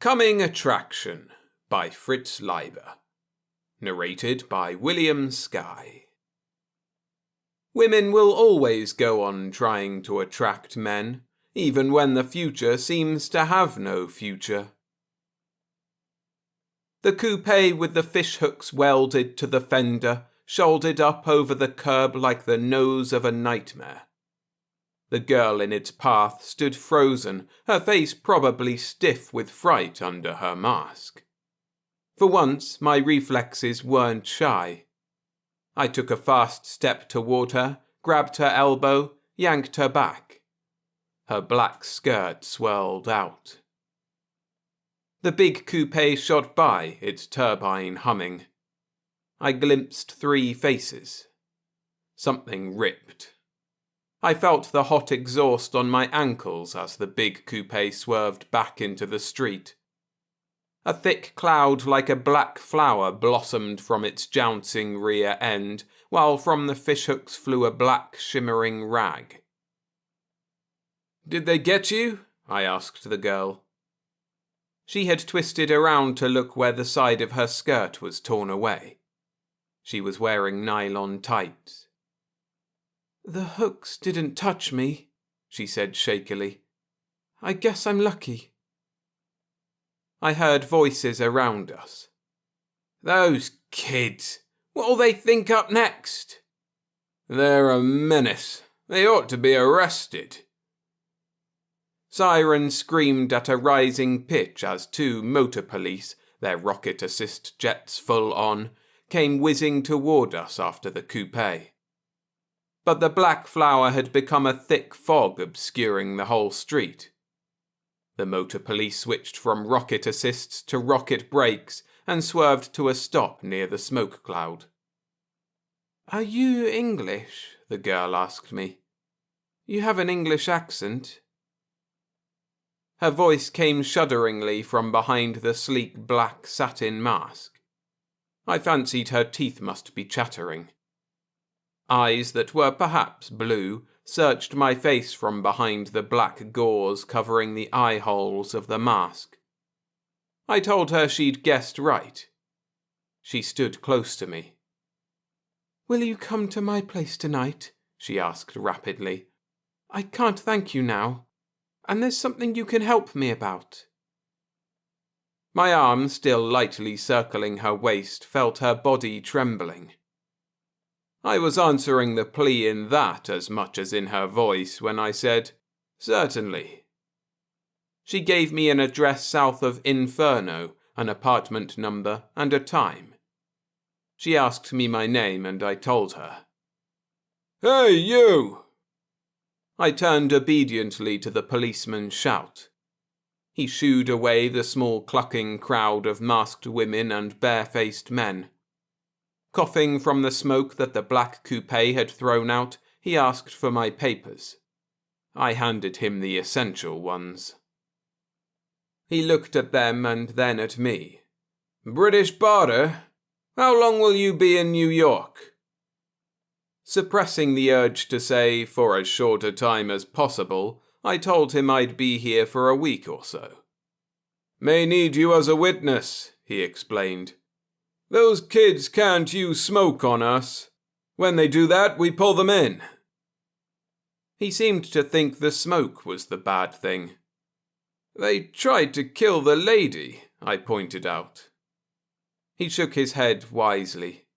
Coming Attraction by Fritz Leiber. Narrated by William Skye. Women will always go on trying to attract men, even when the future seems to have no future. The coupe with the fishhooks welded to the fender shouldered up over the curb like the nose of a nightmare. The girl in its path stood frozen, her face probably stiff with fright under her mask. For once, my reflexes weren't shy. I took a fast step toward her, grabbed her elbow, yanked her back. Her black skirt swirled out. The big coupe shot by, its turbine humming. I glimpsed 3 faces. Something ripped. I felt the hot exhaust on my ankles as the big coupe swerved back into the street. A thick cloud like a black flower blossomed from its jouncing rear end, while from the fishhooks flew a black shimmering rag. "Did they get you?" I asked the girl. She had twisted around to look where the side of her skirt was torn away. She was wearing nylon tights. "The hooks didn't touch me," she said shakily. "I guess I'm lucky." I heard voices around us. "Those kids! What'll they think up next?" "They're a menace. They ought to be arrested." Sirens screamed at a rising pitch as 2 motor police, their rocket assist jets full on, came whizzing toward us after the coupe. But the black flower had become a thick fog obscuring the whole street. The motor police switched from rocket assists to rocket brakes and swerved to a stop near the smoke cloud. "Are you English?" the girl asked me. "You have an English accent." Her voice came shudderingly from behind the sleek black satin mask. I fancied her teeth must be chattering. Eyes that were perhaps blue searched my face from behind the black gauze covering the eye holes of the mask. I told her she'd guessed right. She stood close to me. "Will you come to my place tonight?" she asked rapidly. "I can't thank you now, and there's something you can help me about." My arm, still lightly circling her waist, felt her body trembling. I was answering the plea in that as much as in her voice when I said, "Certainly." She gave me an address south of Inferno, an apartment number, and a time. She asked me my name and I told her. "Hey, you!" I turned obediently to the policeman's shout. He shooed away the small clucking crowd of masked women and barefaced men. Coughing from the smoke that the black coupe had thrown out, he asked for my papers. I handed him the essential ones. He looked at them and then at me. "British border? How long will you be in New York?" Suppressing the urge to say, for as short a time as possible, I told him I'd be here for a week or so. "May need you as a witness," he explained. "Those kids can't use smoke on us. When they do that, we pull them in." He seemed to think the smoke was the bad thing. "They tried to kill the lady," I pointed out. He shook his head wisely.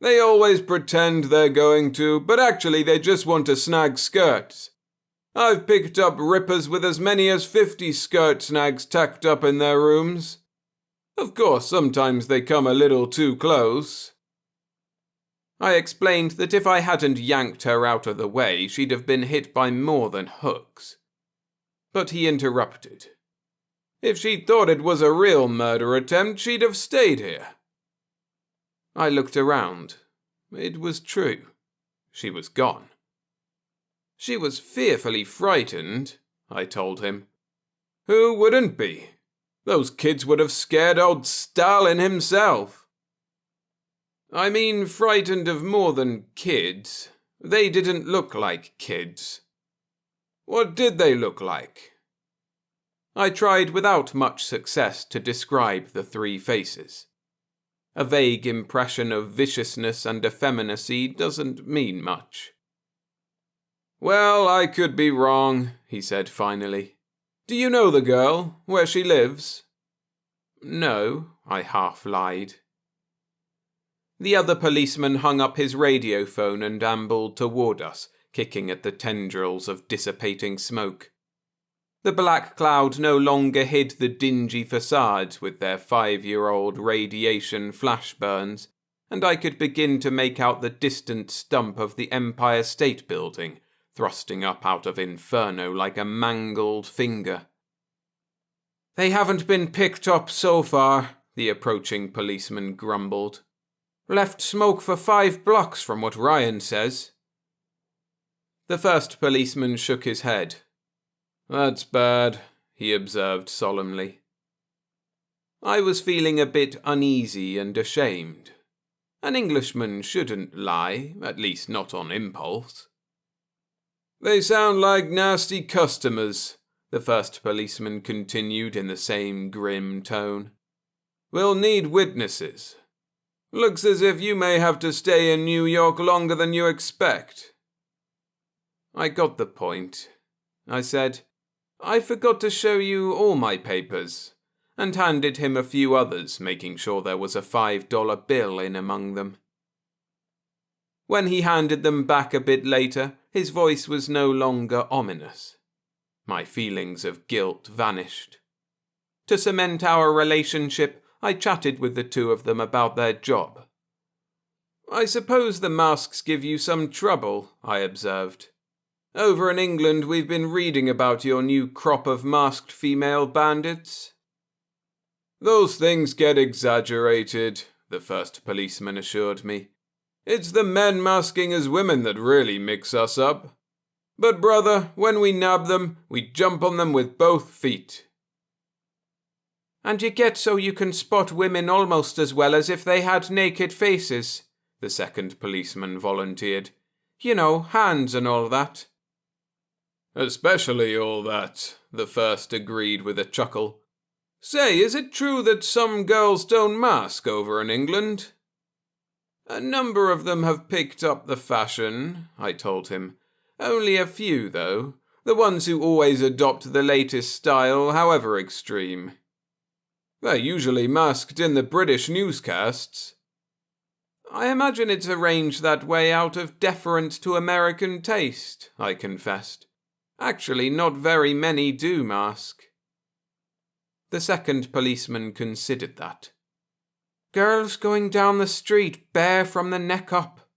"They always pretend they're going to, but actually they just want to snag skirts. I've picked up rippers with as many as 50 skirt snags tacked up in their rooms. Of course, sometimes they come a little too close." I explained that if I hadn't yanked her out of the way, she'd have been hit by more than hooks. But he interrupted. "If she'd thought it was a real murder attempt, she'd have stayed here." I looked around. It was true. She was gone. "She was fearfully frightened," I told him. "Who wouldn't be? Those kids would have scared old Stalin himself." "I mean frightened of more than kids. They didn't look like kids." "What did they look like?" I tried without much success to describe the three faces. A vague impression of viciousness and effeminacy doesn't mean much. "Well, I could be wrong," he said finally. "Do you know the girl, where she lives?" "No," I half lied. The other policeman hung up his radiophone and ambled toward us, kicking at the tendrils of dissipating smoke. The black cloud no longer hid the dingy facades with their 5-year-old radiation flash burns, and I could begin to make out the distant stump of the Empire State Building, thrusting up out of inferno like a mangled finger. "They haven't been picked up so far," the approaching policeman grumbled. "Left smoke for 5 blocks from what Ryan says." The first policeman shook his head. "That's bad," he observed solemnly. I was feeling a bit uneasy and ashamed. An Englishman shouldn't lie, at least not on impulse. "They sound like nasty customers," the first policeman continued in the same grim tone. "We'll need witnesses. Looks as if you may have to stay in New York longer than you expect." I got the point. I said, "I forgot to show you all my papers," and handed him a few others, making sure there was a $5 bill in among them. When he handed them back a bit later, his voice was no longer ominous. My feelings of guilt vanished. To cement our relationship, I chatted with the two of them about their job. "I suppose the masks give you some trouble," I observed. "Over in England we've been reading about your new crop of masked female bandits." "Those things get exaggerated," the first policeman assured me. "It's the men masking as women that really mix us up. But brother, when we nab them, we jump on them with both feet." "And you get so you can spot women almost as well as if they had naked faces," the second policeman volunteered. "You know, hands and all that." "Especially all that," the first agreed with a chuckle. "Say, is it true that some girls don't mask over in England?" "A number of them have picked up the fashion," I told him. "Only a few, though. The ones who always adopt the latest style, however extreme." "They're usually masked in the British newscasts." "I imagine it's arranged that way out of deference to American taste," I confessed. "Actually, not very many do mask." The second policeman considered that. "Girls going down the street bare from the neck up."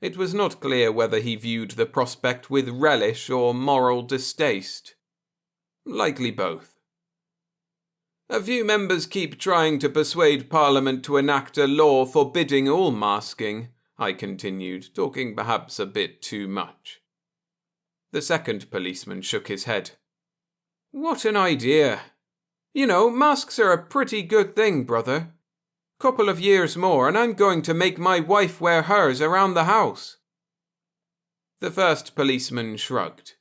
It was not clear whether he viewed the prospect with relish or moral distaste. Likely both. "A few members keep trying to persuade Parliament to enact a law forbidding all masking," I continued, talking perhaps a bit too much. The second policeman shook his head. "What an idea! You know, masks are a pretty good thing, brother. Couple of years more and I'm going to make my wife wear hers around the house." The first policeman shrugged.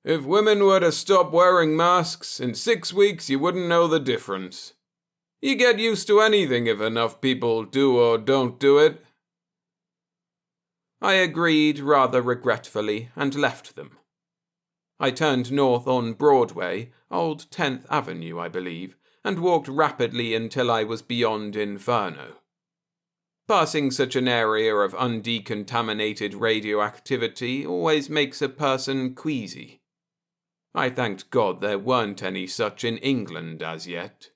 "If women were to stop wearing masks, in 6 weeks you wouldn't know the difference. You get used to anything if enough people do or don't do it." I agreed rather regretfully and left them. I turned north on Broadway, Old 10th Avenue, I believe, and walked rapidly until I was beyond Inferno. Passing such an area of undecontaminated radioactivity always makes a person queasy. I thanked God there weren't any such in England as yet.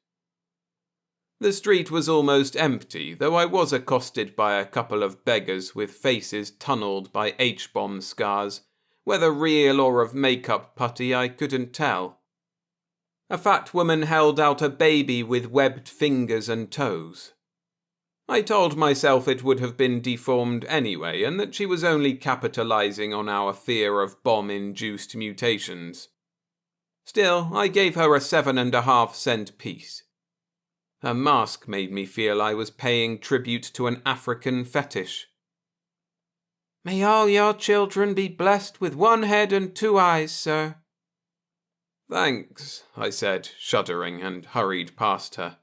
The street was almost empty, though I was accosted by a couple of beggars with faces tunneled by H-bomb scars. Whether real or of makeup putty, I couldn't tell. A fat woman held out a baby with webbed fingers and toes. I told myself it would have been deformed anyway, and that she was only capitalizing on our fear of bomb-induced mutations. Still, I gave her a 7.5-cent piece. Her mask made me feel I was paying tribute to an African fetish. "May all your children be blessed with 1 head and 2 eyes, sir." Thanks, I said, shuddering, and hurried past her.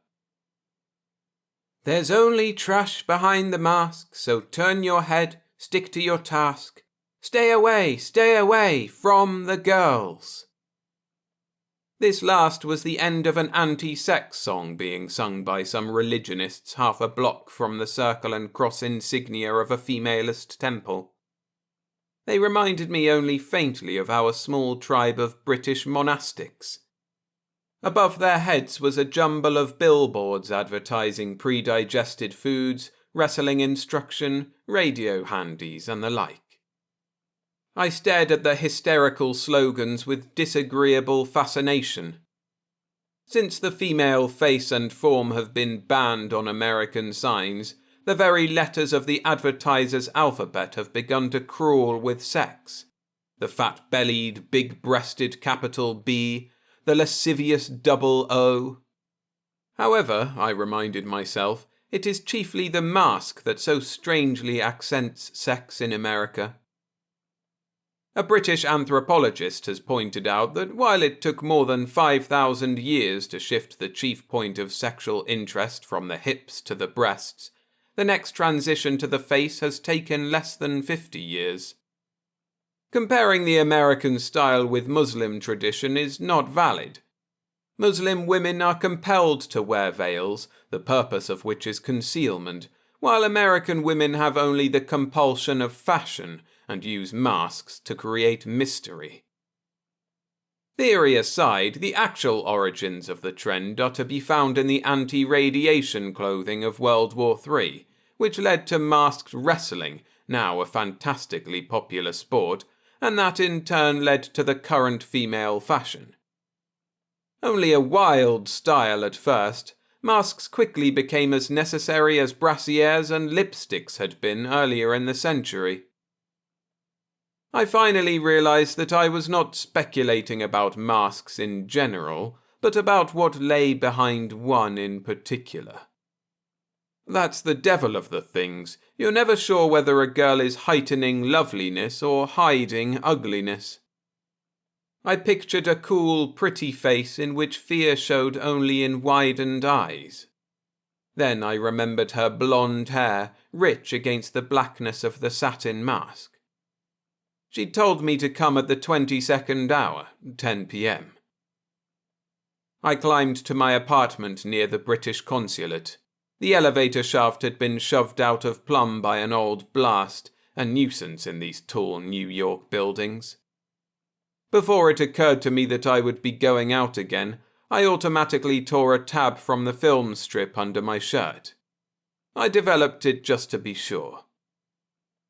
There's only trash behind the mask, so turn your head, stick to your task. Stay away from the girls. This last was the end of an anti-sex song being sung by some religionists half a block from the circle and cross insignia of a femalist temple. They reminded me only faintly of our small tribe of British monastics. Above their heads was a jumble of billboards advertising pre-digested foods, wrestling instruction, radio handies, and the like. I stared at the hysterical slogans with disagreeable fascination. Since the female face and form have been banned on American signs, the very letters of the advertiser's alphabet have begun to crawl with sex. The fat-bellied, big-breasted capital B, the lascivious double O. However, I reminded myself, it is chiefly the mask that so strangely accents sex in America. A British anthropologist has pointed out that while it took more than 5,000 years to shift the chief point of sexual interest from the hips to the breasts, the next transition to the face has taken less than 50 years. Comparing the American style with Muslim tradition is not valid. Muslim women are compelled to wear veils, the purpose of which is concealment, while American women have only the compulsion of fashion and use masks to create mystery. Theory aside, the actual origins of the trend are to be found in the anti-radiation clothing of World War III, which led to masked wrestling, now a fantastically popular sport, and that in turn led to the current female fashion. Only a wild style at first, masks quickly became as necessary as brassieres and lipsticks had been earlier in the century. I finally realized that I was not speculating about masks in general, but about what lay behind one in particular. That's the devil of the things. You're never sure whether a girl is heightening loveliness or hiding ugliness. I pictured a cool, pretty face in which fear showed only in widened eyes. Then I remembered her blonde hair, rich against the blackness of the satin mask. She'd told me to come at the 22nd hour, 10 p.m. I climbed to my apartment near the British consulate. The elevator shaft had been shoved out of plumb by an old blast, a nuisance in these tall New York buildings. Before it occurred to me that I would be going out again, I automatically tore a tab from the film strip under my shirt. I developed it just to be sure.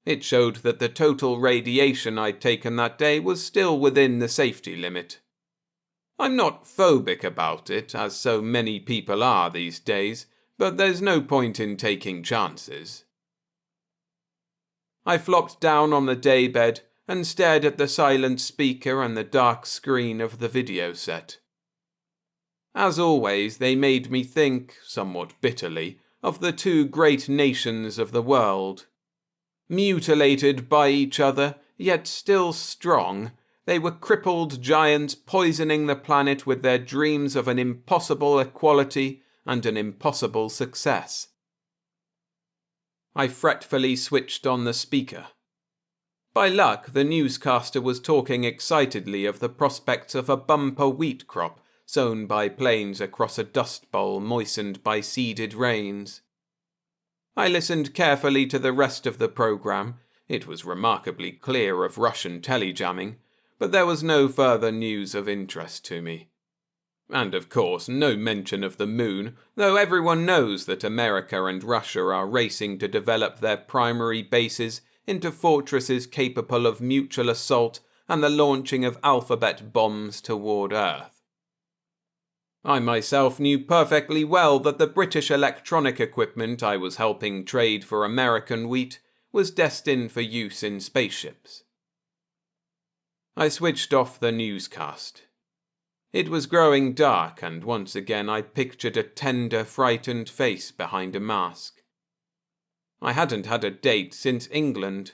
It showed that the total radiation I'd taken that day was still within the safety limit. I'm not phobic about it, as so many people are these days, but there's no point in taking chances. I flopped down on the daybed and stared at the silent speaker and the dark screen of the video set. As always, they made me think, somewhat bitterly, of the two great nations of the world. Mutilated by each other, yet still strong, they were crippled giants poisoning the planet with their dreams of an impossible equality and an impossible success. I fretfully switched on the speaker. By luck, the newscaster was talking excitedly of the prospects of a bumper wheat crop sown by planes across a dust bowl moistened by seeded rains. I listened carefully to the rest of the program. It was remarkably clear of Russian telejamming, but there was no further news of interest to me. And of course, no mention of the moon, though everyone knows that America and Russia are racing to develop their primary bases into fortresses capable of mutual assault and the launching of alphabet bombs toward Earth. I myself knew perfectly well that the British electronic equipment I was helping trade for American wheat was destined for use in spaceships. I switched off the newscast. It was growing dark, and once again I pictured a tender, frightened face behind a mask. I hadn't had a date since England.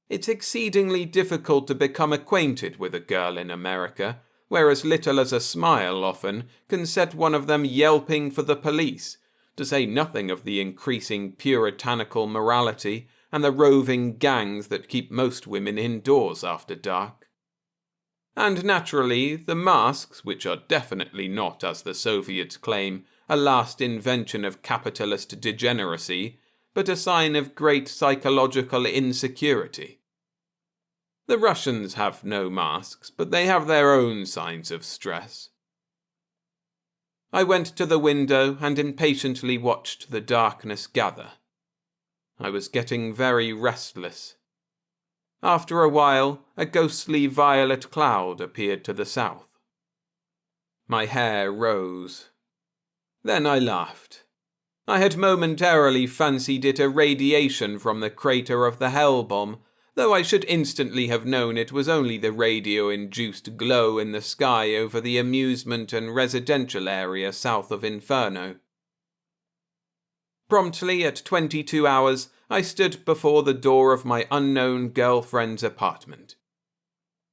It's exceedingly difficult to become acquainted with a girl in America, where as little as a smile often can set one of them yelping for the police, to say nothing of the increasing puritanical morality and the roving gangs that keep most women indoors after dark. And naturally, the masks, which are definitely not, as the Soviets claim, a last invention of capitalist degeneracy, but a sign of great psychological insecurity. The Russians have no masks, but they have their own signs of stress. I went to the window and impatiently watched the darkness gather. I was getting very restless. After a while, a ghostly violet cloud appeared to the south. My hair rose. Then I laughed. I had momentarily fancied it a radiation from the crater of the Hell bomb, though I should instantly have known it was only the radio-induced glow in the sky over the amusement and residential area south of Inferno. Promptly at 22 hours, I stood before the door of my unknown girlfriend's apartment.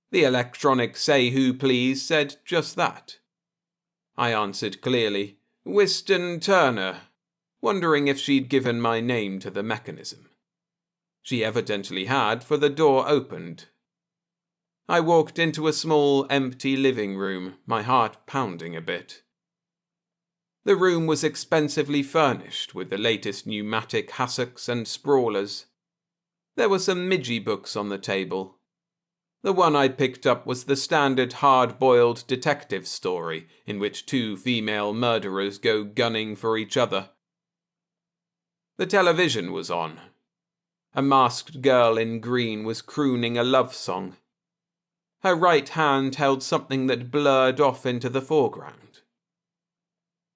The electronic "Say Who Please" said just that. I answered clearly, "Wystan Turner," wondering if she'd given my name to the mechanism. She evidently had, for the door opened. I walked into a small, empty living room, my heart pounding a bit. The room was expensively furnished with the latest pneumatic hassocks and sprawlers. There were some midgie books on the table. The one I picked up was the standard hard-boiled detective story in which two female murderers go gunning for each other. The television was on. A masked girl in green was crooning a love song. Her right hand held something that blurred off into the foreground.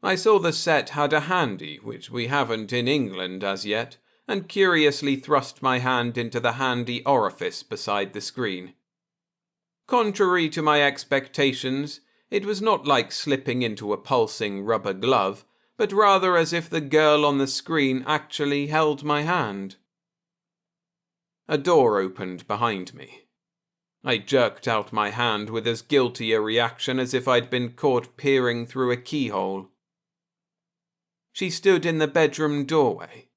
I saw the set had a handy, which we haven't in England as yet, and curiously thrust my hand into the handy orifice beside the screen. Contrary to my expectations, it was not like slipping into a pulsing rubber glove, but rather as if the girl on the screen actually held my hand. A door opened behind me. I jerked out my hand with as guilty a reaction as if I'd been caught peering through a keyhole. She stood in the bedroom doorway.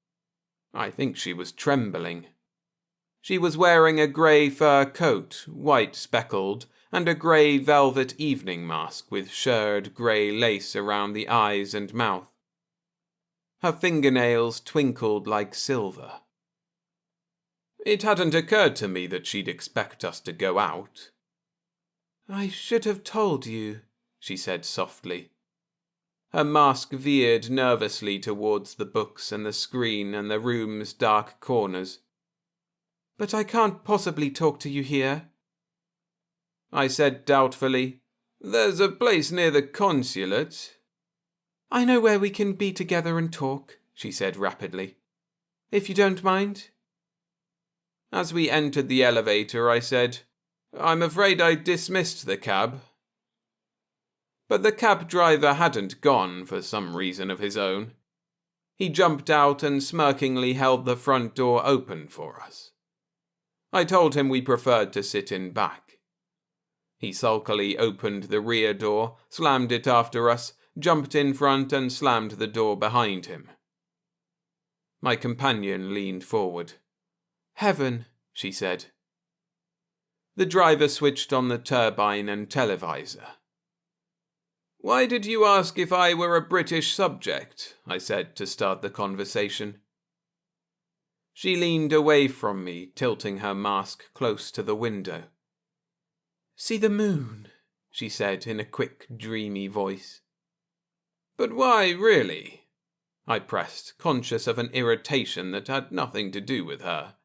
I think she was trembling. She was wearing a grey fur coat, white speckled, and a grey velvet evening mask with shirred grey lace around the eyes and mouth. Her fingernails twinkled like silver. It hadn't occurred to me that she'd expect us to go out. "I should have told you," she said softly. Her mask veered nervously towards the books and the screen and the room's dark corners. "But I can't possibly talk to you here." I said doubtfully, "There's a place near the consulate." "I know where we can be together and talk," she said rapidly. "If you don't mind." As we entered the elevator, I said, "I'm afraid I dismissed the cab." But the cab driver hadn't gone for some reason of his own. He jumped out and smirkingly held the front door open for us. I told him we preferred to sit in back. He sulkily opened the rear door, slammed it after us, jumped in front and slammed the door behind him. My companion leaned forward. "Heaven," she said. The driver switched on the turbine and televisor. "Why did you ask if I were a British subject?" I said to start the conversation. She leaned away from me, tilting her mask close to the window. "See the moon," she said in a quick, dreamy voice. "But why, really?" I pressed, conscious of an irritation that had nothing to do with her.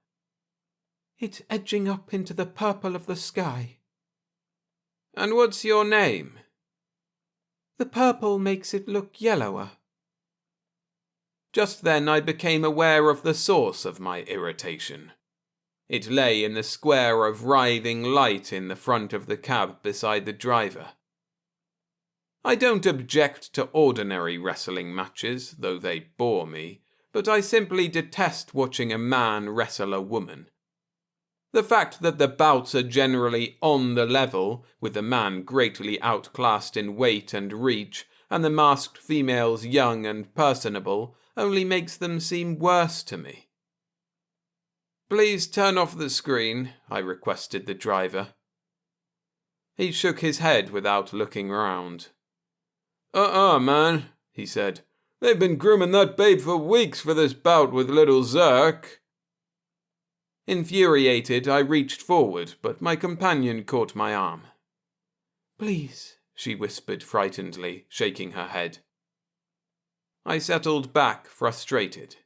"It's edging up into the purple of the sky." "And what's your name?" "The purple makes it look yellower." Just then I became aware of the source of my irritation. It lay in the square of writhing light in the front of the cab beside the driver. I don't object to ordinary wrestling matches, though they bore me, but I simply detest watching a man wrestle a woman. The fact that the bouts are generally on the level, with the man greatly outclassed in weight and reach, and the masked females young and personable, only makes them seem worse to me. "Please turn off the screen," I requested the driver. He shook his head without looking round. Man," he said. "They've been grooming that babe for weeks for this bout with little Zerk." Infuriated, I reached forward, but my companion caught my arm. "Please," she whispered frightenedly, shaking her head. I settled back, frustrated.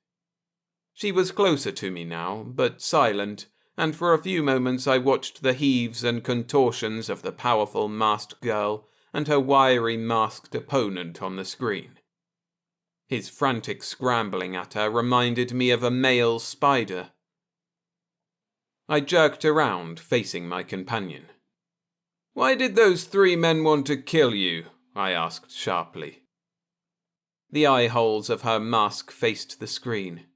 She was closer to me now, but silent, and for a few moments I watched the heaves and contortions of the powerful masked girl and her wiry masked opponent on the screen. His frantic scrambling at her reminded me of a male spider. I jerked around, facing my companion. "Why did those 3 men want to kill you?" I asked sharply. The eye holes of her mask faced the screen.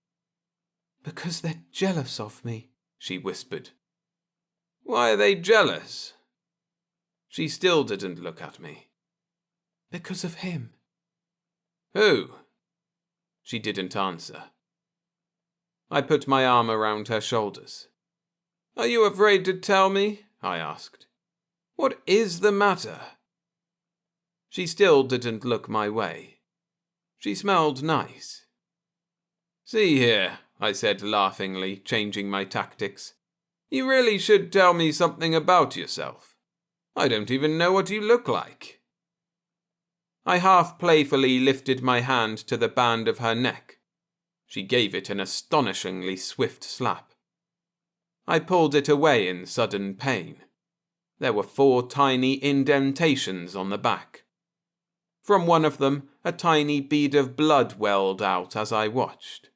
"Because they're jealous of me," she whispered. "Why are they jealous?" She still didn't look at me. "Because of him." "Who?" She didn't answer. I put my arm around her shoulders. "Are you afraid to tell me?" I asked. "What is the matter?" She still didn't look my way. She smelled nice. "See here," I said laughingly, changing my tactics. "You really should tell me something about yourself. I don't even know what you look like." I half playfully lifted my hand to the band of her neck. She gave it an astonishingly swift slap. I pulled it away in sudden pain. There were 4 tiny indentations on the back. From one of them, a tiny bead of blood welled out as I watched.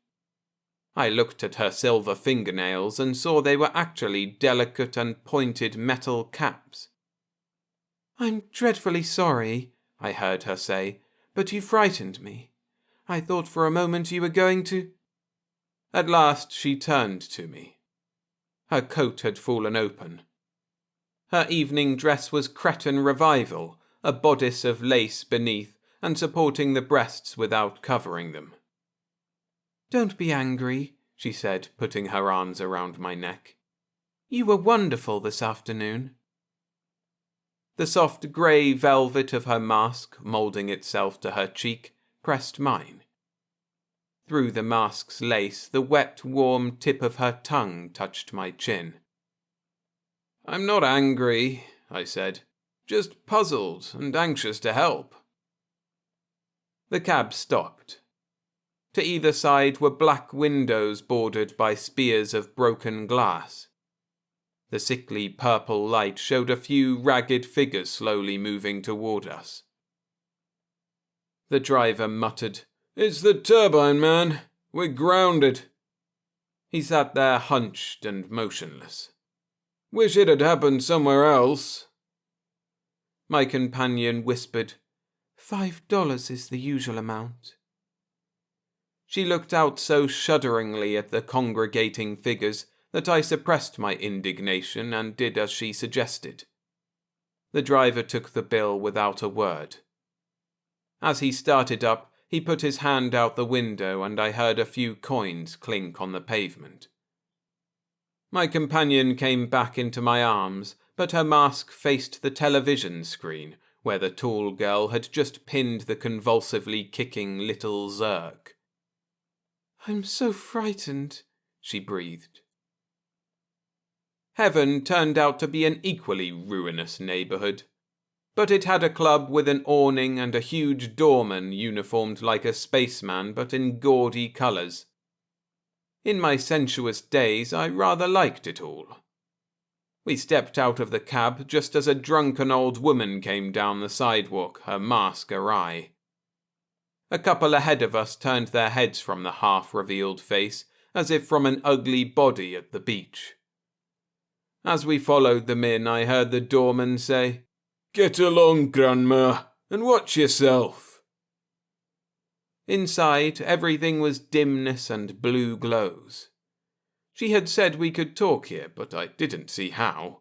I looked at her silver fingernails and saw they were actually delicate and pointed metal caps. "I'm dreadfully sorry," I heard her say, "but you frightened me. I thought for a moment you were going to—" At last she turned to me. Her coat had fallen open. Her evening dress was Cretan revival, a bodice of lace beneath and supporting the breasts without covering them. "Don't be angry," she said, putting her arms around my neck. "You were wonderful this afternoon." The soft grey velvet of her mask, moulding itself to her cheek, pressed mine. Through the mask's lace, the wet, warm tip of her tongue touched my chin. "I'm not angry," I said, "just puzzled and anxious to help." The cab stopped. To either side were black windows bordered by spears of broken glass. The sickly purple light showed a few ragged figures slowly moving toward us. The driver muttered, "It's the turbine, man. We're grounded." He sat there hunched and motionless. "Wish it had happened somewhere else." My companion whispered, $5 is the usual amount. She looked out so shudderingly at the congregating figures that I suppressed my indignation and did as she suggested. The driver took the bill without a word. As he started up, he put his hand out the window and I heard a few coins clink on the pavement. My companion came back into my arms, but her mask faced the television screen, where the tall girl had just pinned the convulsively kicking little Zerk. "I'm so frightened," she breathed. Heaven turned out to be an equally ruinous neighborhood, but it had a club with an awning and a huge doorman uniformed like a spaceman but in gaudy colors. In my sensuous days, I rather liked it all. We stepped out of the cab just as a drunken old woman came down the sidewalk, her mask awry. A couple ahead of us turned their heads from the half-revealed face, as if from an ugly body at the beach. As we followed them in, I heard the doorman say, "Get along, Grandma, and watch yourself." Inside, everything was dimness and blue glows. She had said we could talk here, but I didn't see how.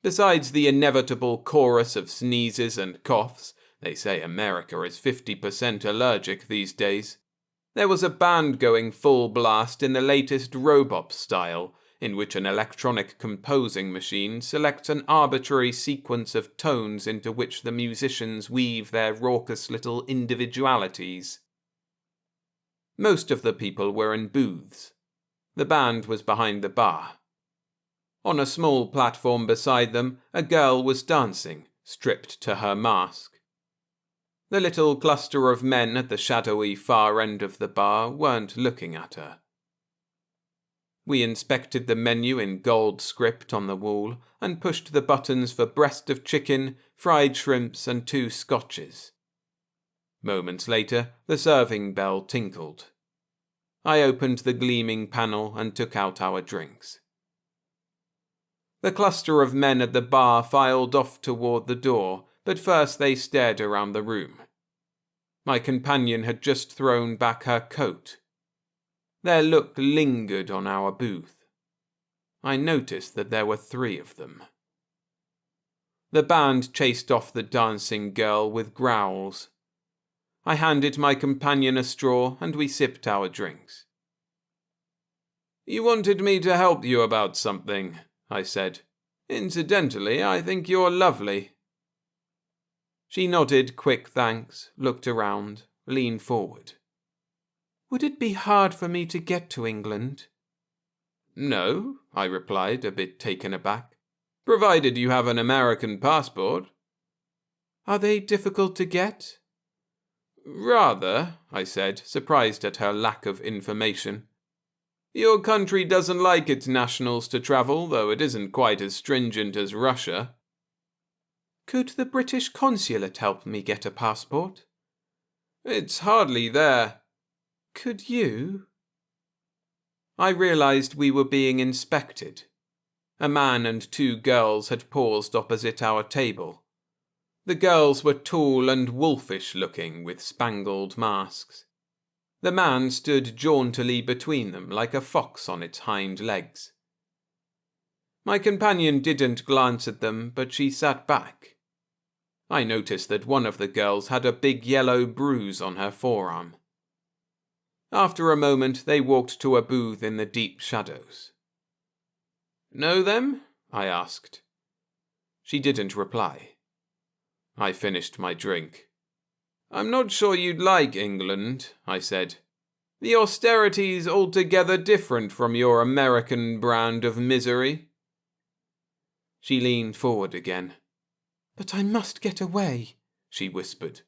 Besides the inevitable chorus of sneezes and coughs, they say America is 50% allergic these days, there was a band going full blast in the latest robot style, in which an electronic composing machine selects an arbitrary sequence of tones into which the musicians weave their raucous little individualities. Most of the people were in booths. The band was behind the bar. On a small platform beside them, a girl was dancing, stripped to her mask. The little cluster of men at the shadowy far end of the bar weren't looking at her. We inspected the menu in gold script on the wall and pushed the buttons for breast of chicken, fried shrimps, and 2 scotches. Moments later, the serving bell tinkled. I opened the gleaming panel and took out our drinks. The cluster of men at the bar filed off toward the door, but first they stared around the room. My companion had just thrown back her coat. Their look lingered on our booth. I noticed that there were 3 of them. The band chased off the dancing girl with growls. I handed my companion a straw and we sipped our drinks. "You wanted me to help you about something," I said. "Incidentally, I think you're lovely." She nodded quick thanks, looked around, leaned forward. "Would it be hard for me to get to England?" "No," I replied, a bit taken aback. "Provided you have an American passport." "Are they difficult to get?" "Rather," I said, surprised at her lack of information. "Your country doesn't like its nationals to travel, though it isn't quite as stringent as Russia." "Could the British consulate help me get a passport?" "It's hardly there." "Could you?" I realized we were being inspected. A man and 2 girls had paused opposite our table. The girls were tall and wolfish looking with spangled masks. The man stood jauntily between them like a fox on its hind legs. My companion didn't glance at them, but she sat back. I noticed that one of the girls had a big yellow bruise on her forearm. After a moment, they walked to a booth in the deep shadows. "Know them?" I asked. She didn't reply. I finished my drink. "I'm not sure you'd like England," I said. "The austerity's altogether different from your American brand of misery." She leaned forward again. "But I must get away," she whispered.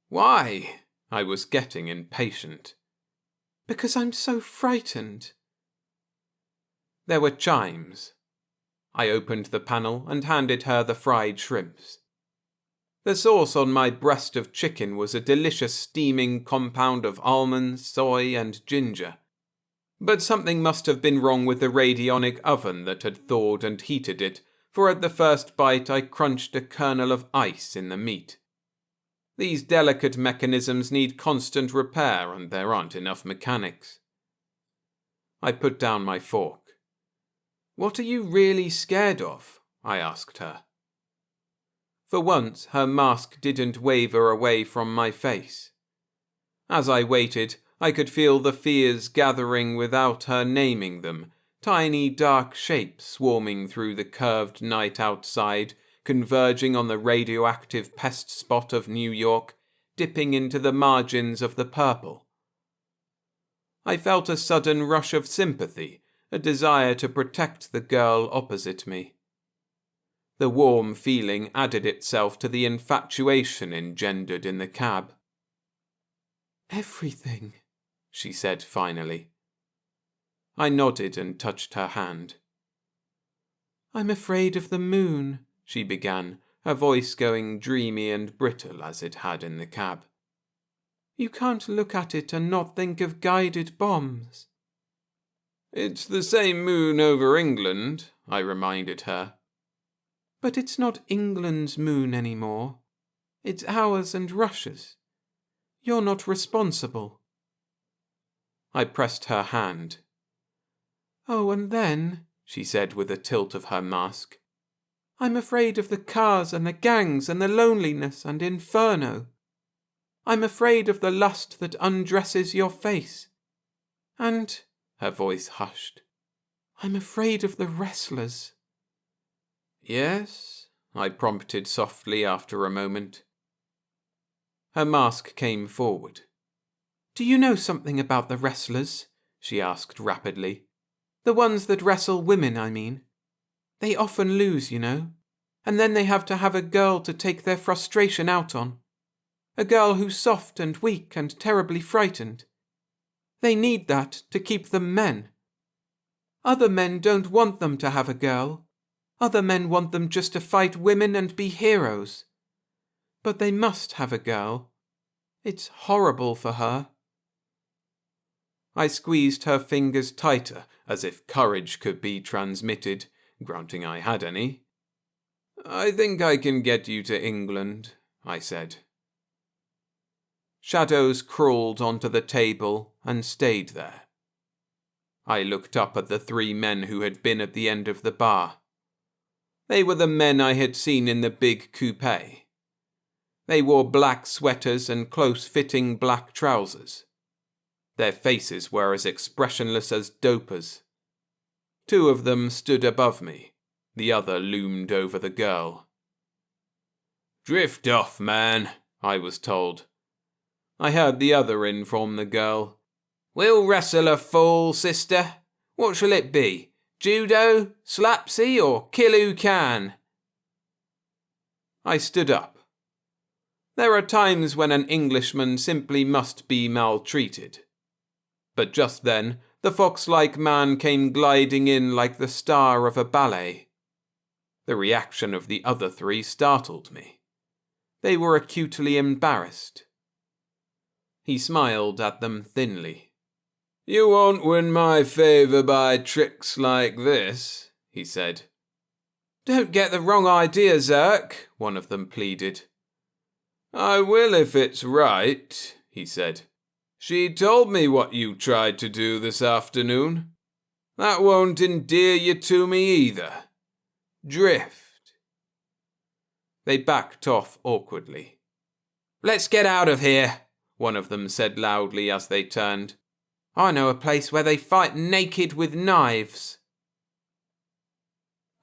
"Why?" I was getting impatient. "Because I'm so frightened." There were chimes. I opened the panel and handed her the fried shrimps. The sauce on my breast of chicken was a delicious steaming compound of almonds, soy, and ginger. But something must have been wrong with the radionic oven that had thawed and heated it, for at the first bite I crunched a kernel of ice in the meat. These delicate mechanisms need constant repair, and there aren't enough mechanics. I put down my fork. "What are you really scared of?" I asked her. For once, her mask didn't waver away from my face. As I waited, I could feel the fears gathering without her naming them, tiny dark shapes swarming through the curved night outside, converging on the radioactive pest spot of New York, dipping into the margins of the purple. I felt a sudden rush of sympathy, a desire to protect the girl opposite me. The warm feeling added itself to the infatuation engendered in the cab. "Everything," she said finally. I nodded and touched her hand. "I'm afraid of the moon," she began, her voice going dreamy and brittle as it had in the cab. "You can't look at it and not think of guided bombs." "It's the same moon over England," I reminded her. "But it's not England's moon anymore. It's ours and Russia's. You're not responsible." I pressed her hand. "Oh, and then," she said with a tilt of her mask, "I'm afraid of the cars and the gangs and the loneliness and inferno. I'm afraid of the lust that undresses your face. And," her voice hushed, "I'm afraid of the wrestlers." "Yes?" I prompted softly after a moment. Her mask came forward. "Do you know something about the wrestlers?" she asked rapidly. "The ones that wrestle women, I mean. They often lose, you know, and then they have to have a girl to take their frustration out on. A girl who's soft and weak and terribly frightened. They need that to keep them men. Other men don't want them to have a girl. Other men want them just to fight women and be heroes. But they must have a girl. It's horrible for her." I squeezed her fingers tighter, as if courage could be transmitted, granting I had any. "I think I can get you to England," I said. Shadows crawled onto the table and stayed there. I looked up at the three men who had been at the end of the bar. They were the men I had seen in the big coupe. They wore black sweaters and close-fitting black trousers. Their faces were as expressionless as dopers. Two of them stood above me. The other loomed over the girl. "Drift off, man," I was told. I heard the other inform the girl. "We'll wrestle a fool, sister. What shall it be? Judo, slapsy, or kill who can?" I stood up. There are times when an Englishman simply must be maltreated. But just then, the fox-like man came gliding in like the star of a ballet. The reaction of the other three startled me. They were acutely embarrassed. He smiled at them thinly. "You won't win my favour by tricks like this," he said. "Don't get the wrong idea, Zirk," one of them pleaded. "I will if it's right," he said. "She told me what you tried to do this afternoon. That won't endear you to me either. Drift." They backed off awkwardly. "Let's get out of here," one of them said loudly as they turned. "I know a place where they fight naked with knives."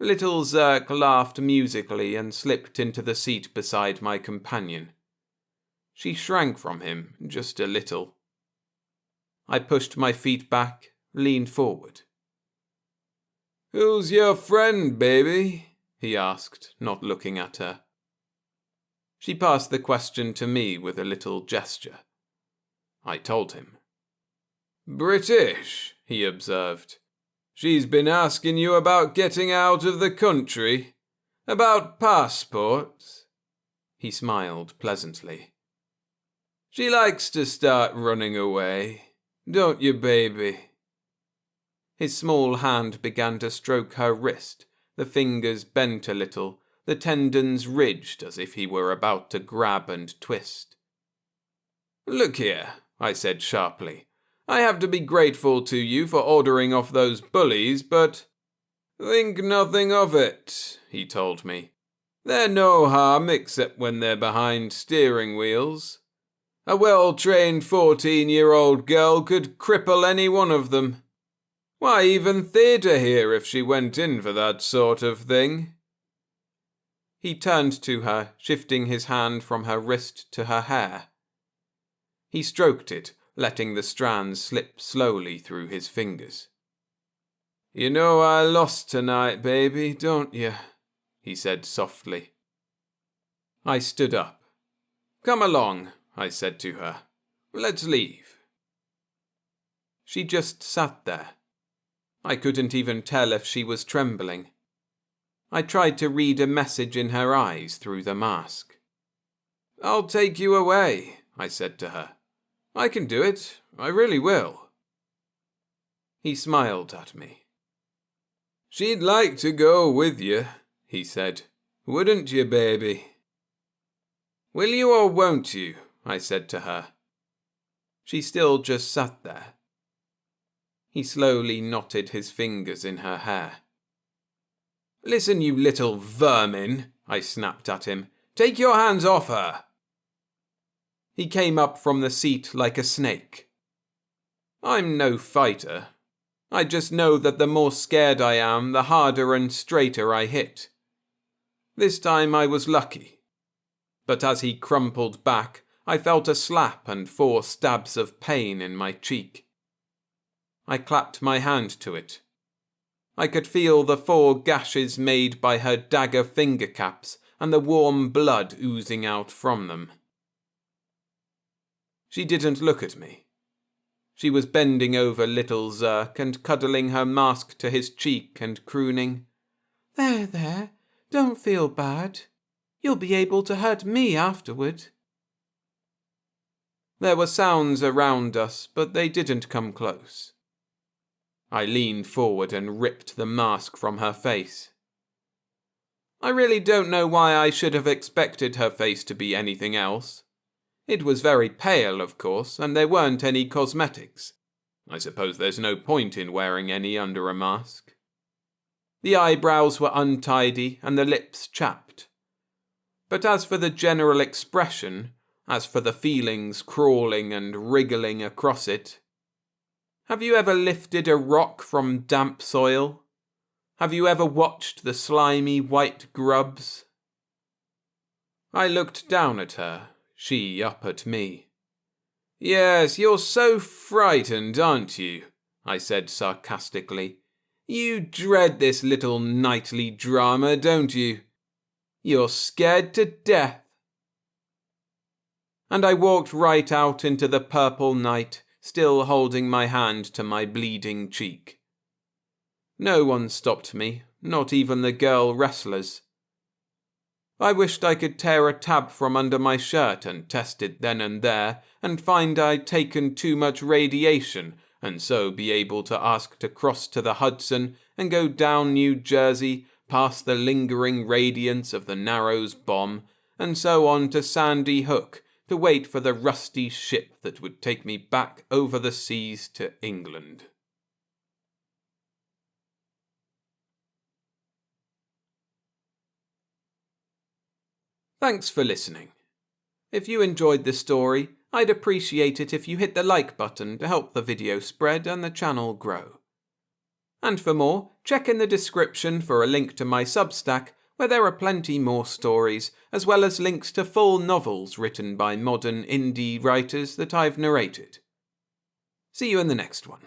Little Zirk laughed musically and slipped into the seat beside my companion. She shrank from him just a little. I pushed my feet back, leaned forward. "Who's your friend, baby?" he asked, not looking at her. She passed the question to me with a little gesture. I told him. "British," he observed. "She's been asking you about getting out of the country, about passports." He smiled pleasantly. "She likes to start running away, don't you, baby?" His small hand began to stroke her wrist, the fingers bent a little, the tendons ridged as if he were about to grab and twist. "Look here," I said sharply. "I have to be grateful to you for ordering off those bullies, but—" "Think nothing of it," he told me. "They're no harm except when they're behind steering wheels. A well-trained 14-year-old girl could cripple any one of them. Why even theatre here if she went in for that sort of thing?" He turned to her, shifting his hand from her wrist to her hair. He stroked it, letting the strands slip slowly through his fingers. "You know I lost tonight, baby, don't you?" he said softly. I stood up. "Come along," I said to her. "Let's leave." She just sat there. I couldn't even tell if she was trembling. I tried to read a message in her eyes through the mask. "I'll take you away," I said to her. "I can do it. I really will." He smiled at me. "She'd like to go with you," he said. "Wouldn't you, baby?" "Will you or won't you?" I said to her. She still just sat there. He slowly knotted his fingers in her hair. "Listen, you little vermin," I snapped at him. "Take your hands off her." He came up from the seat like a snake. I'm no fighter. I just know that the more scared I am, the harder and straighter I hit. This time I was lucky. But as he crumpled back, I felt a slap and 4 stabs of pain in my cheek. I clapped my hand to it. I could feel the 4 gashes made by her dagger finger caps and the warm blood oozing out from them. She didn't look at me. She was bending over little Zirk and cuddling her mask to his cheek and crooning, There, don't feel bad. You'll be able to hurt me afterward." There were sounds around us, but they didn't come close. I leaned forward and ripped the mask from her face. I really don't know why I should have expected her face to be anything else. It was very pale, of course, and there weren't any cosmetics. I suppose there's no point in wearing any under a mask. The eyebrows were untidy and the lips chapped. But as for the general expression, as for the feelings crawling and wriggling across it, have you ever lifted a rock from damp soil? Have you ever watched the slimy white grubs? I looked down at her, she up at me. "Yes, you're so frightened, aren't you?" I said sarcastically. "You dread this little nightly drama, don't you? You're scared to death." And I walked right out into the purple night, still holding my hand to my bleeding cheek. No one stopped me, not even the girl wrestlers. I wished I could tear a tab from under my shirt and test it then and there, and find I'd taken too much radiation, and so be able to ask to cross to the Hudson and go down New Jersey, past the lingering radiance of the Narrows bomb, and so on to Sandy Hook, to wait for the rusty ship that would take me back over the seas to England. Thanks for listening. If you enjoyed this story, I'd appreciate it if you hit the like button to help the video spread and the channel grow. And for more, check in the description for a link to my Substack, where there are plenty more stories, as well as links to full novels written by modern indie writers that I've narrated. See you in the next one.